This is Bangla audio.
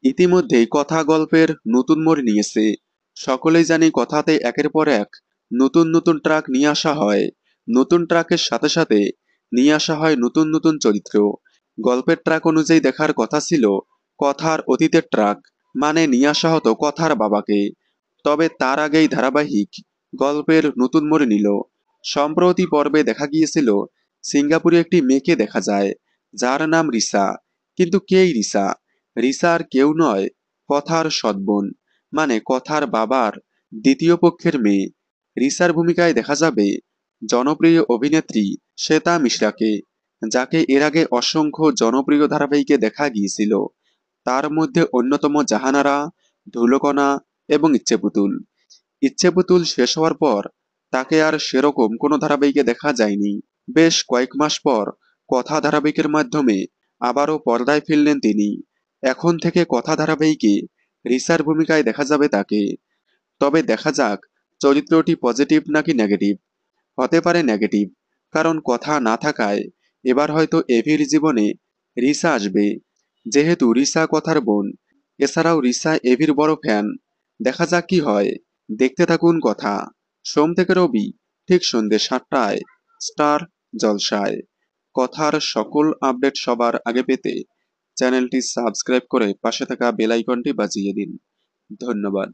ইতিমধ্যেই কথা গল্পের নতুন মোড় নিয়েছে। সকলেই জানি কথাতে একের পর এক নতুন নতুন ট্রাক নিয়ে আসা হয়। নতুন ট্রাকের সাথে সাথে নিয়ে আসা হয় নতুন নতুন চরিত্র। গল্পের ট্রাক অনুযায়ী দেখার কথা ছিল কথার অতীতের ট্রাক, মানে নিয়ে আসা হতো কথার বাবাকে। তবে তার আগেই ধারাবাহিক গল্পের নতুন মোড় নিল। সম্প্রতি পর্বে দেখা গিয়েছিল সিঙ্গাপুরে একটি মেয়েকে দেখা যায়, যার নাম রিসা। কিন্তু কেই রিসা? রিসা আর কেউ নয়, কথার সৎবোন, মানে কথার বাবার দ্বিতীয় পক্ষের মেয়ে। রিসার ভূমিকায় দেখা যাবে জনপ্রিয় অভিনেত্রী শ্বেতা মিশ্রাকে, যাকে এর আগে অসংখ্য জনপ্রিয় ধারাবাহিকে দেখা গিয়েছিল। তার মধ্যে অন্যতম জাহানারা, ধুলোকণা এবং ইচ্ছেপুতুল। ইচ্ছেপুতুল শেষ হওয়ার পর তাকে আর সেরকম কোনো ধারাবাহিকে দেখা যায়নি। বেশ কয়েক মাস পর কথা ধারাবাহিকের মাধ্যমে আবারও পর্দায় ফিরলেন তিনি। এখন থেকে কথা ধারাবাহিকে রিসার ভূমিকায় দেখা যাবে তাকে। তবে দেখা যাক চরিত্রটি পজিটিভ নাকি নেগেটিভ। হতে পারে নেগেটিভ, কারণ কথা না থাকায় এবার হয়তো এভির জীবনে রিসা আসবে, যেহেতু রিসা কথার বোন। এছাড়াও রিসা এভির বড় ফ্যান। দেখা যাক কি হয়। দেখতে থাকুন কথা, সোম থেকে রবি ঠিক সন্ধ্যে 7টায় স্টার জলসায়। কথার সকল আপডেট সবার আগে পেতে চ্যানেলটি সাবস্ক্রাইব করে পাশে থাকা বেল আইকনটি বাজিয়ে দিন। ধন্যবাদ।